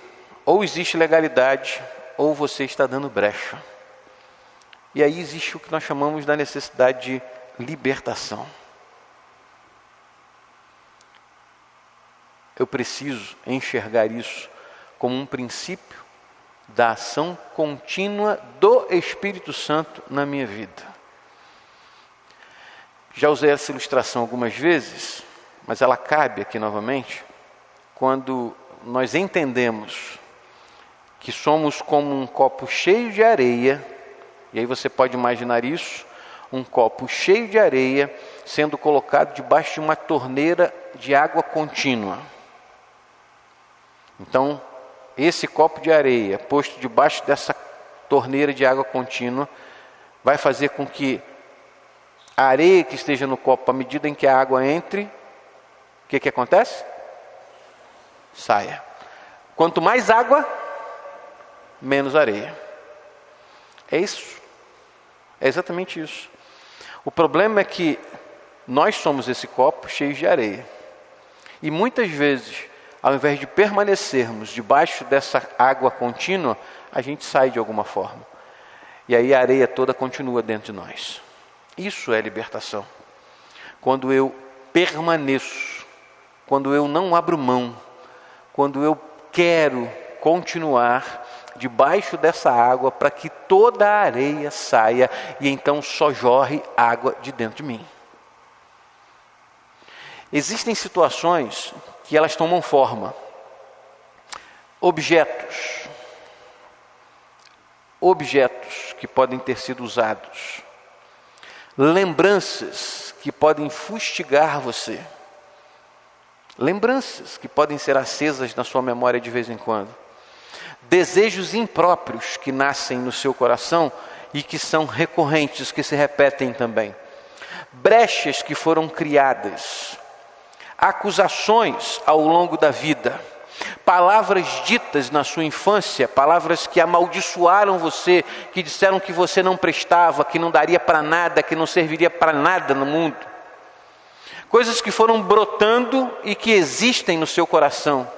ou existe legalidade ou você está dando brecha. E aí existe o que nós chamamos da necessidade de libertação. Eu preciso enxergar isso como um princípio da ação contínua do Espírito Santo na minha vida. Já usei essa ilustração algumas vezes, mas ela cabe aqui novamente, quando nós entendemos que somos como um copo cheio de areia, e aí você pode imaginar isso, um copo cheio de areia sendo colocado debaixo de uma torneira de água contínua. Então, esse copo de areia posto debaixo dessa torneira de água contínua vai fazer com que a areia que esteja no copo, à medida em que a água entre, o que acontece? Saia. Quanto mais água, menos areia. É isso. É exatamente isso. O problema é que nós somos esse copo cheio de areia. E muitas vezes, ao invés de permanecermos debaixo dessa água contínua, a gente sai de alguma forma. E aí a areia toda continua dentro de nós. Isso é libertação. Quando eu permaneço, quando eu não abro mão, quando eu quero continuar debaixo dessa água para que toda a areia saia e então só jorre água de dentro de mim. Existem situações que elas tomam forma. Objetos que podem ter sido usados. Lembranças que podem fustigar você. Lembranças que podem ser acesas na sua memória de vez em quando. Desejos impróprios que nascem no seu coração e que são recorrentes, que se repetem também. Brechas que foram criadas, acusações ao longo da vida, palavras ditas na sua infância, palavras que amaldiçoaram você, que disseram que você não prestava, que não daria para nada, que não serviria para nada no mundo. Coisas que foram brotando e que existem no seu coração.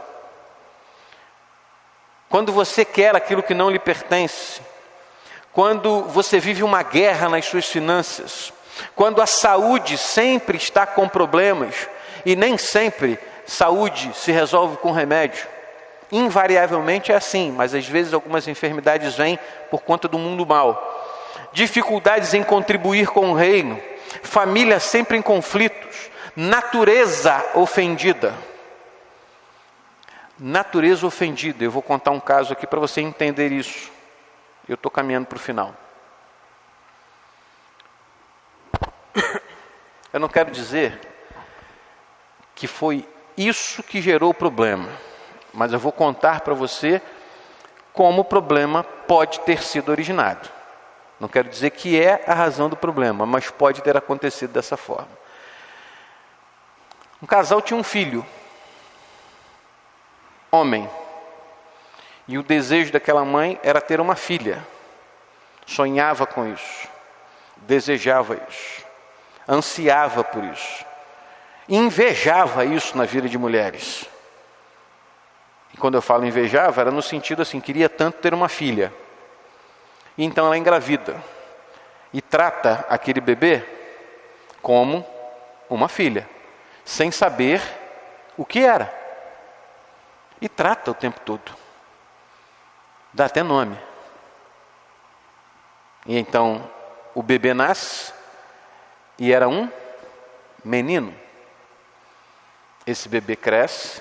Quando você quer aquilo que não lhe pertence, quando você vive uma guerra nas suas finanças, quando a saúde sempre está com problemas, e nem sempre saúde se resolve com remédio. Invariavelmente é assim, mas às vezes algumas enfermidades vêm por conta do mundo mal. Dificuldades em contribuir com o reino, família sempre em conflitos, natureza ofendida. Natureza ofendida, eu vou contar um caso aqui para você entender isso. Eu estou caminhando para o final. Eu não quero dizer que foi isso que gerou o problema, mas eu vou contar para você como o problema pode ter sido originado. Não quero dizer que é a razão do problema, mas pode ter acontecido dessa forma. Um casal tinha um filho, homem, e o desejo daquela mãe era ter uma filha. Sonhava com isso, desejava isso, ansiava por isso, invejava isso na vida de mulheres. E quando eu falo invejava, era no sentido assim, queria tanto ter uma filha. E então ela engravida e trata aquele bebê como uma filha, sem saber o que era. E trata o tempo todo. Dá até nome. E então o bebê nasce e era um menino. Esse bebê cresce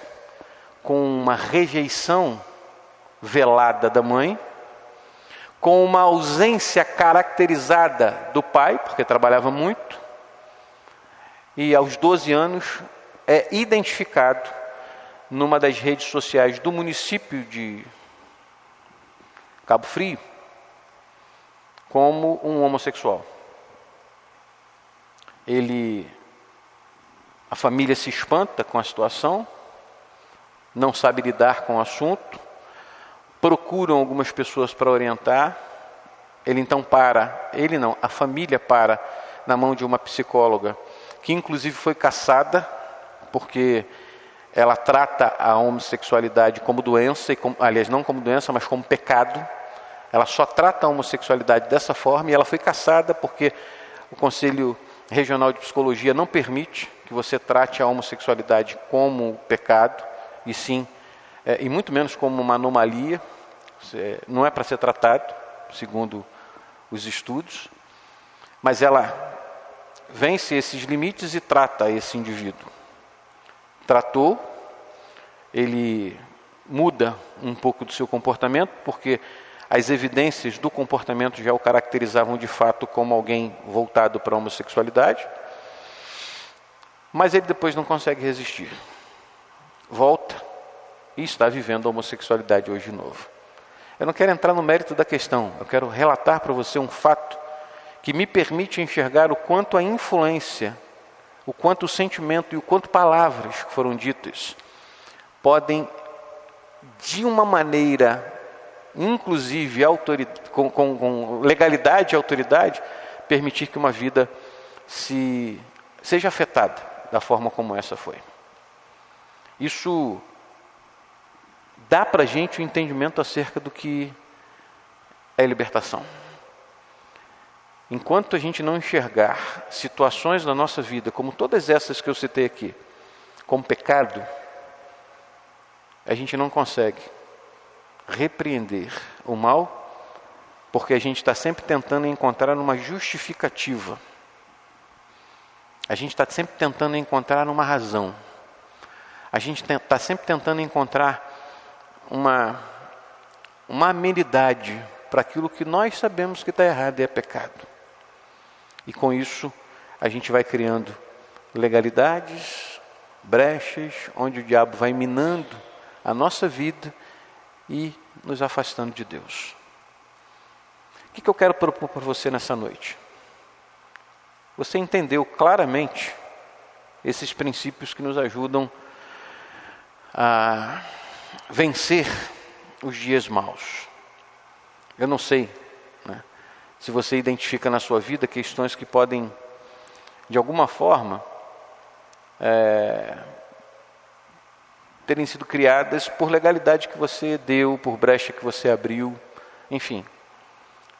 com uma rejeição velada da mãe, com uma ausência caracterizada do pai, porque trabalhava muito, e aos 12 anos é identificado numa das redes sociais do município de Cabo Frio como um homossexual. A família se espanta com a situação, não sabe lidar com o assunto, procuram algumas pessoas para orientar. A família para na mão de uma psicóloga, que inclusive foi cassada, porque ela trata a homossexualidade como doença, aliás, não como doença, mas como pecado. Ela só trata a homossexualidade dessa forma, e ela foi cassada porque o Conselho Regional de Psicologia não permite que você trate a homossexualidade como pecado, e sim, e muito menos como uma anomalia. Não é para ser tratado, segundo os estudos, mas ela vence esses limites e trata esse indivíduo. Tratou, ele muda um pouco do seu comportamento, porque as evidências do comportamento já o caracterizavam de fato como alguém voltado para a homossexualidade, mas ele depois não consegue resistir. Volta e está vivendo a homossexualidade hoje de novo. Eu não quero entrar no mérito da questão, eu quero relatar para você um fato que me permite enxergar o quanto a influência, o quanto o sentimento e o quanto palavras que foram ditas podem, de uma maneira, inclusive com legalidade e autoridade, permitir que uma vida seja afetada da forma como essa foi. Isso dá para a gente um entendimento acerca do que é libertação. Enquanto a gente não enxergar situações na nossa vida, como todas essas que eu citei aqui, como pecado, a gente não consegue repreender o mal, porque a gente está sempre tentando encontrar uma justificativa. A gente está sempre tentando encontrar uma razão. A gente está sempre tentando encontrar uma amenidade para aquilo que nós sabemos que está errado e é pecado. E com isso, a gente vai criando legalidades, brechas, onde o diabo vai minando a nossa vida e nos afastando de Deus. O que eu quero propor para você nessa noite? Você entendeu claramente esses princípios que nos ajudam a vencer os dias maus. Eu não sei, né, se você identifica na sua vida questões que podem, de alguma forma, terem sido criadas por legalidade que você deu, por brecha que você abriu, enfim,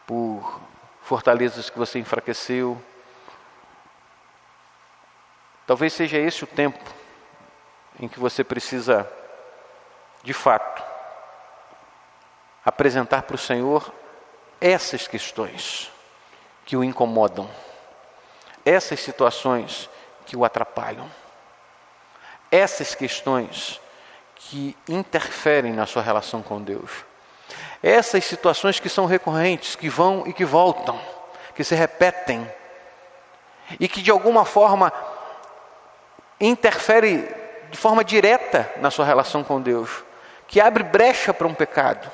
por fortalezas que você enfraqueceu. Talvez seja esse o tempo em que você precisa, de fato, apresentar para o Senhor essas questões que o incomodam, essas situações que o atrapalham, essas questões que interferem na sua relação com Deus, essas situações que são recorrentes, que vão e que voltam, que se repetem e que de alguma forma interfere de forma direta na sua relação com Deus, que abre brecha para um pecado.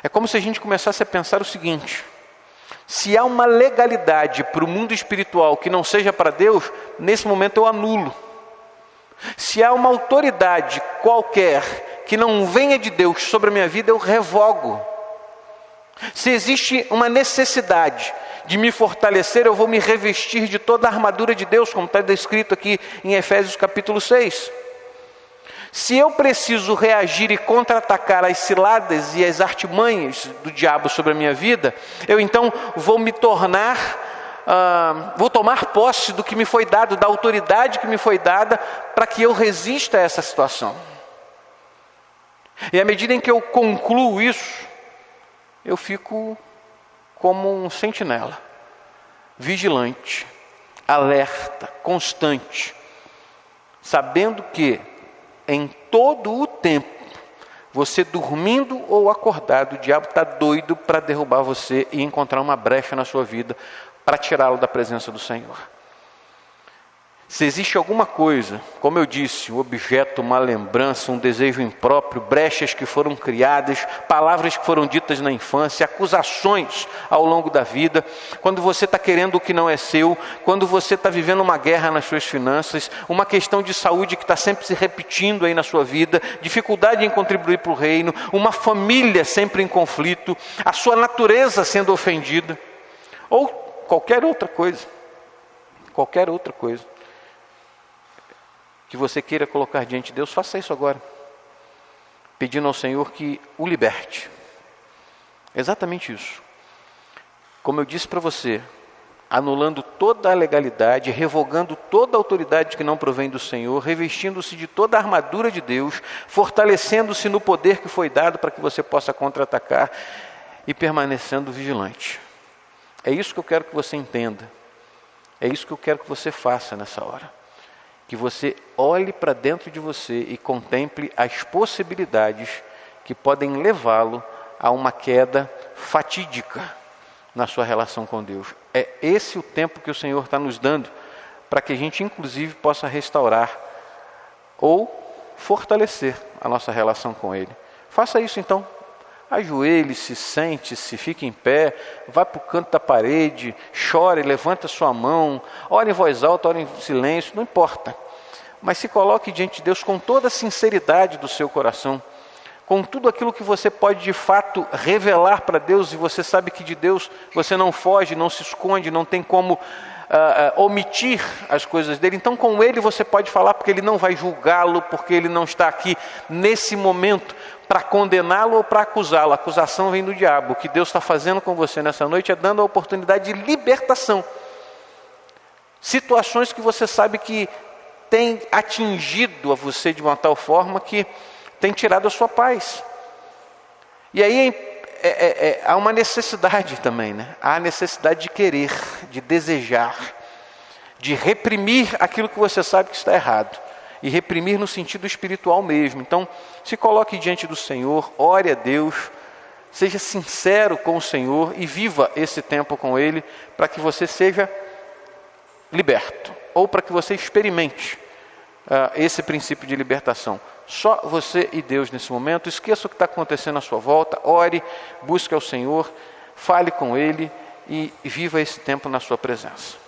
É como se a gente começasse a pensar o seguinte: se há uma legalidade para o mundo espiritual que não seja para Deus, nesse momento eu anulo. Se há uma autoridade qualquer que não venha de Deus sobre a minha vida, eu revogo. Se existe uma necessidade de me fortalecer, eu vou me revestir de toda a armadura de Deus, como está descrito aqui em Efésios capítulo 6. Se eu preciso reagir e contra-atacar as ciladas e as artimanhas do diabo sobre a minha vida, eu então vou me tornar, vou tomar posse do que me foi dado, da autoridade que me foi dada, para que eu resista a essa situação. E à medida em que eu concluo isso, eu fico como um sentinela, vigilante, alerta, constante, sabendo que em todo o tempo, você dormindo ou acordado, o diabo está doido para derrubar você e encontrar uma brecha na sua vida para tirá-lo da presença do Senhor. Se existe alguma coisa, como eu disse, um objeto, uma lembrança, um desejo impróprio, brechas que foram criadas, palavras que foram ditas na infância, acusações ao longo da vida, quando você está querendo o que não é seu, quando você está vivendo uma guerra nas suas finanças, uma questão de saúde que está sempre se repetindo aí na sua vida, dificuldade em contribuir para o reino, uma família sempre em conflito, a sua natureza sendo ofendida, ou qualquer outra coisa, que você queira colocar diante de Deus, faça isso agora, pedindo ao Senhor que o liberte. Exatamente isso. Como eu disse para você, anulando toda a legalidade, revogando toda a autoridade que não provém do Senhor, revestindo-se de toda a armadura de Deus, fortalecendo-se no poder que foi dado para que você possa contra-atacar e permanecendo vigilante. É isso que eu quero que você entenda. É isso que eu quero que você faça nessa hora. Que você olhe para dentro de você e contemple as possibilidades que podem levá-lo a uma queda fatídica na sua relação com Deus. É esse o tempo que o Senhor está nos dando para que a gente inclusive possa restaurar ou fortalecer a nossa relação com Ele. Faça isso então. Ajoelhe-se, sente-se, fique em pé, vá para o canto da parede, chore, levanta sua mão, ore em voz alta, ore em silêncio, não importa. Mas se coloque diante de Deus com toda a sinceridade do seu coração, com tudo aquilo que você pode de fato revelar para Deus, e você sabe que de Deus você não foge, não se esconde, não tem como omitir as coisas dele. Então com Ele você pode falar, porque Ele não vai julgá-lo, porque Ele não está aqui nesse momento para condená-lo ou para acusá-lo. A acusação vem do diabo. O que Deus está fazendo com você nessa noite é dando a oportunidade de libertação. Situações que você sabe que tem atingido a você de uma tal forma que tem tirado a sua paz. E aí há uma necessidade também, né? Há a necessidade de querer, de desejar, de reprimir aquilo que você sabe que está errado. E reprimir no sentido espiritual mesmo. Então, se coloque diante do Senhor, ore a Deus, seja sincero com o Senhor e viva esse tempo com Ele, para que você seja liberto, ou para que você experimente esse princípio de libertação. Só você e Deus nesse momento. Esqueça o que está acontecendo à sua volta, ore, busque ao Senhor, fale com Ele e viva esse tempo na sua presença.